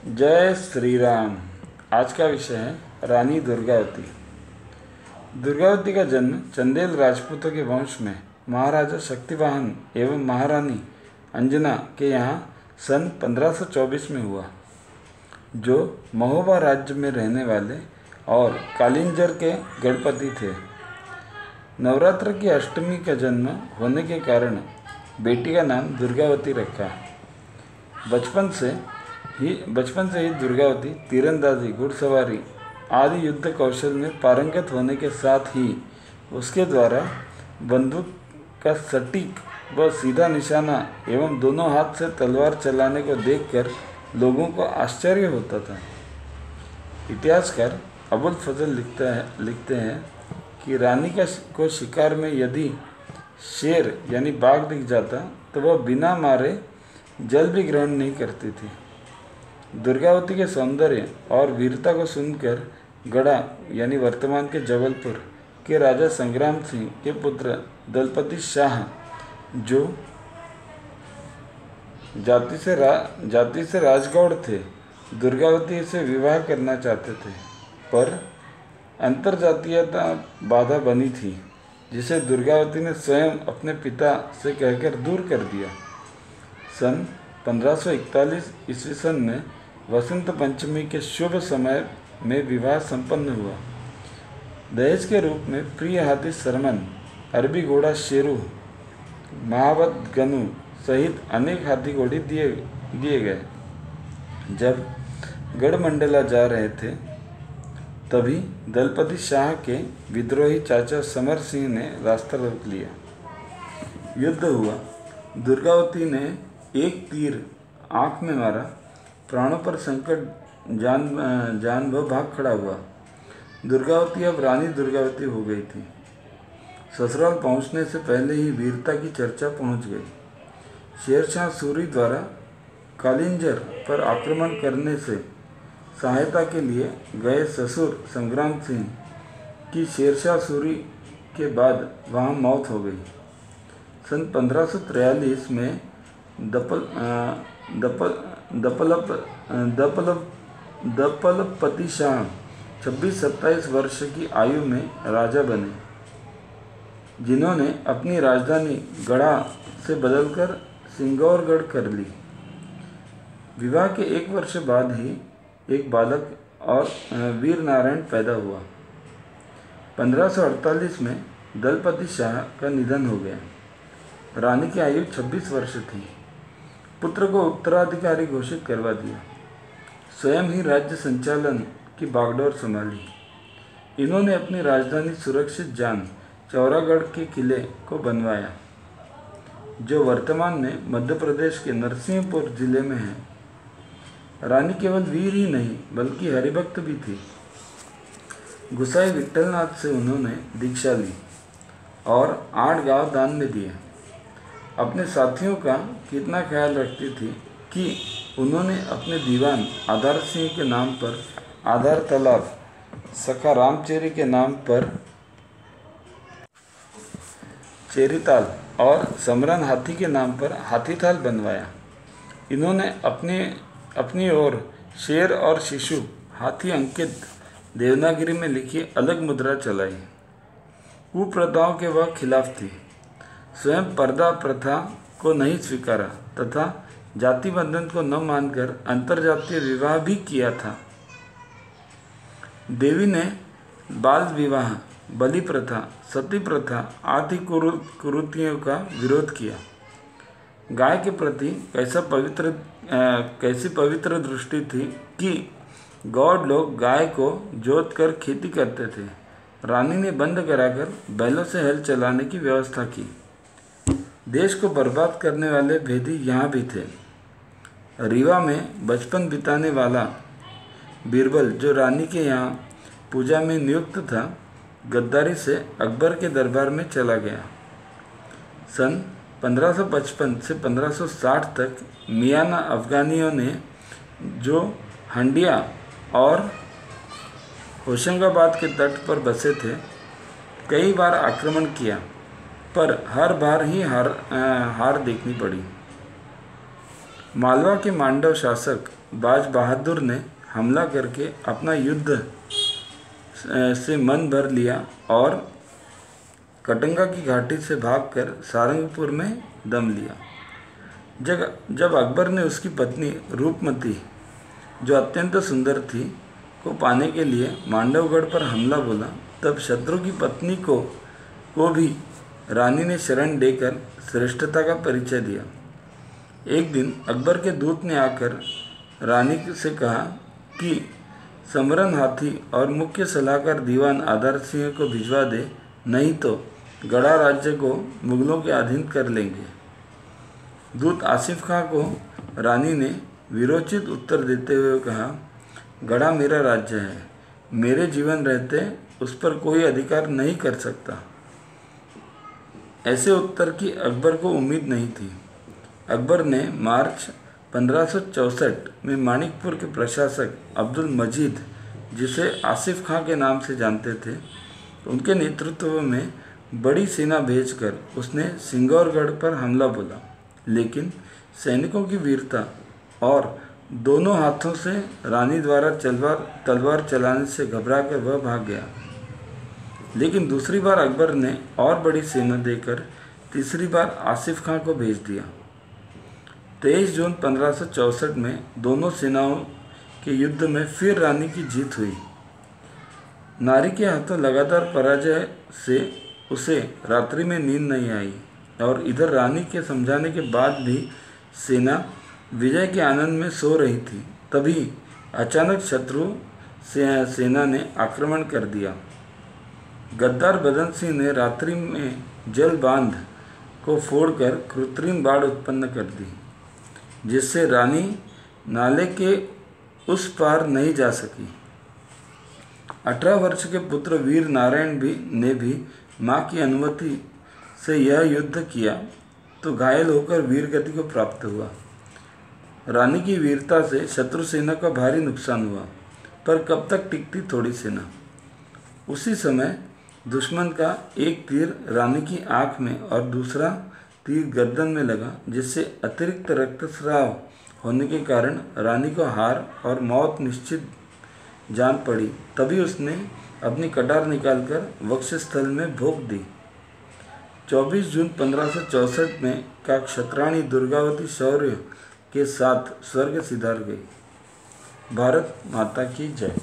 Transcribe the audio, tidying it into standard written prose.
जय श्री राम। आज का विषय है रानी दुर्गावती। दुर्गावती का जन्म चंदेल राजपूतों के वंश में महाराजा शक्तिवाहन एवं महारानी अंजना के यहाँ सन 1524 में हुआ, जो महोबा राज्य में रहने वाले और कालिंजर के गणपति थे। नवरात्र की अष्टमी का जन्म होने के कारण बेटी का नाम दुर्गावती रखा। बचपन से ही दुर्गावती तीरंदाजी, घुड़सवारी आदि युद्ध कौशल में पारंगत होने के साथ ही उसके द्वारा बंदूक का सटीक व सीधा निशाना एवं दोनों हाथ से तलवार चलाने को देखकर लोगों को आश्चर्य होता था। इतिहासकार अबुल फजल लिखते हैं कि रानी को शिकार में यदि शेर यानी बाघ दिख जाता तो वह बिना मारे जल भी ग्रहण नहीं करती थी। दुर्गावती के सौंदर्य और वीरता को सुनकर गढ़ा यानी वर्तमान के जबलपुर के राजा संग्राम सिंह के पुत्र दलपति शाह, जो जाति से राजगौड़ थे, दुर्गावती से विवाह करना चाहते थे, पर अंतर्जातीयता बाधा बनी थी, जिसे दुर्गावती ने स्वयं अपने पिता से कहकर दूर कर दिया। सन 1541 ईस्वी सन में वसंत पंचमी के शुभ समय में विवाह संपन्न हुआ। दहेज के रूप में प्रिय हाथी सरमन, अरबी घोड़ा शेरू, महावत गनु सहित अनेक हाथी घोड़े दिए गए। जब गढ़मंडला जा रहे थे तभी दलपति शाह के विद्रोही चाचा समर सिंह ने रास्ता रोक लिया। युद्ध हुआ। दुर्गावती ने एक तीर आँख में मारा। प्राणों पर संकट जान व भाग खड़ा हुआ। दुर्गावती अब रानी दुर्गावती हो गई थी। ससुराल पहुंचने से पहले ही वीरता की चर्चा पहुंच गई। शेरशाह सूरी द्वारा कालिंजर पर आक्रमण करने से सहायता के लिए गए ससुर संग्राम सिंह की शेरशाह सूरी के बाद वहां मौत हो गई। सन 1543 में दपलपति शाह 26-27 वर्ष की आयु में राजा बने, जिन्होंने अपनी राजधानी गढ़ा से बदलकर सिंगौरगढ़ कर ली। विवाह के 1 वर्ष बाद ही एक बालक और वीर नारायण पैदा हुआ। 1548 में दलपति शाह का निधन हो गया। रानी की आयु 26 वर्ष थी। पुत्र को उत्तराधिकारी घोषित करवा दिया। स्वयं ही राज्य संचालन की बागडोर संभाली। इन्होंने अपनी राजधानी सुरक्षित जान चौरागढ़ के किले को बनवाया, जो वर्तमान में मध्य प्रदेश के नरसिंहपुर जिले में है। रानी केवल वीर ही नहीं बल्कि हरिभक्त भी थी। गुसाई विट्ठलनाथ से उन्होंने दीक्षा ली और 8 गांव दान में दिए। अपने साथियों का कितना ख्याल रखती थी कि उन्होंने अपने दीवान आधार सिंह के नाम पर आधार तालाब, सखा रामचेरी के नाम पर चेरीताल और समरन हाथी के नाम पर हाथीताल बनवाया। इन्होंने अपनी ओर शेर और शिशु हाथी अंकित देवनागरी में लिखी अलग मुद्रा चलाई। कुप्रथाओं के वह खिलाफ थी। स्वयं पर्दा प्रथा को नहीं स्वीकारा तथा जाति बंधन को न मानकर अंतर्जातीय विवाह भी किया था। देवी ने बाल विवाह, बलि प्रथा, सती प्रथा आदि कुरीतियों का विरोध किया। गाय के प्रति कैसी पवित्र दृष्टि थी कि गौड़ लोग गाय को जोत कर खेती करते थे। रानी ने बंद कराकर बैलों से हल चलाने की व्यवस्था की। देश को बर्बाद करने वाले भेदी यहाँ भी थे। रीवा में बचपन बिताने वाला बीरबल, जो रानी के यहाँ पूजा में नियुक्त था, गद्दारी से अकबर के दरबार में चला गया। सन 1555 से 1560 तक मियाना अफगानियों ने, जो हंडिया और होशंगाबाद के तट पर बसे थे, कई बार आक्रमण किया, पर हर बार ही हार देखनी पड़ी। मालवा के मांडव शासक बाज बहादुर ने हमला करके अपना युद्ध से मन भर लिया और कटंगा की घाटी से भागकर सारंगपुर में दम लिया। जब अकबर ने उसकी पत्नी रूपमती, जो अत्यंत सुंदर थी, को पाने के लिए मांडवगढ़ पर हमला बोला, तब शत्रु की पत्नी को भी रानी ने शरण देकर श्रेष्ठता का परिचय दिया। एक दिन अकबर के दूत ने आकर रानी से कहा कि समरन हाथी और मुख्य सलाहकार दीवान आधार सिंह को भिजवा दे, नहीं तो गढ़ा राज्य को मुगलों के अधीन कर लेंगे। दूत आसिफ खां को रानी ने विरोचित उत्तर देते हुए कहा, गढ़ा मेरा राज्य है, मेरे जीवन रहते उस पर कोई अधिकार नहीं कर सकता। ऐसे उत्तर की अकबर को उम्मीद नहीं थी। अकबर ने मार्च 1564 में मानिकपुर के प्रशासक अब्दुल मजीद, जिसे आसिफ खां के नाम से जानते थे, उनके नेतृत्व में बड़ी सेना भेजकर उसने सिंगौरगढ़ पर हमला बोला, लेकिन सैनिकों की वीरता और दोनों हाथों से रानी द्वारा तलवार चलाने से घबराकर वह भाग गया। लेकिन दूसरी बार अकबर ने और बड़ी सेना देकर तीसरी बार आसिफ खां को भेज दिया। 23 जून 1564 में दोनों सेनाओं के युद्ध में फिर रानी की जीत हुई। नारी के हाथों लगातार पराजय से उसे रात्रि में नींद नहीं आई और इधर रानी के समझाने के बाद भी सेना विजय के आनंद में सो रही थी। तभी अचानक शत्रु सेना ने आक्रमण कर दिया। गद्दार बदन सिंह ने रात्रि में जल बांध को फोड़कर कृत्रिम बाढ़ उत्पन्न कर दी, जिससे रानी नाले के उस पार नहीं जा सकी। 18 वर्ष के पुत्र वीर नारायण ने भी मां की अनुमति से यह युद्ध किया तो घायल होकर वीरगति को प्राप्त हुआ। रानी की वीरता से शत्रु सेना का भारी नुकसान हुआ, पर कब तक टिकती थोड़ी सेना। उसी समय दुश्मन का एक तीर रानी की आंख में और दूसरा तीर गर्दन में लगा, जिससे अतिरिक्त रक्तस्राव होने के कारण रानी को हार और मौत निश्चित जान पड़ी। तभी उसने अपनी कटार निकालकर वक्षस्थल में भोंक दी। 24 जून 1564 में का क्षत्राणी दुर्गावती शौर्य के साथ स्वर्ग सिधार गई। भारत माता की जय।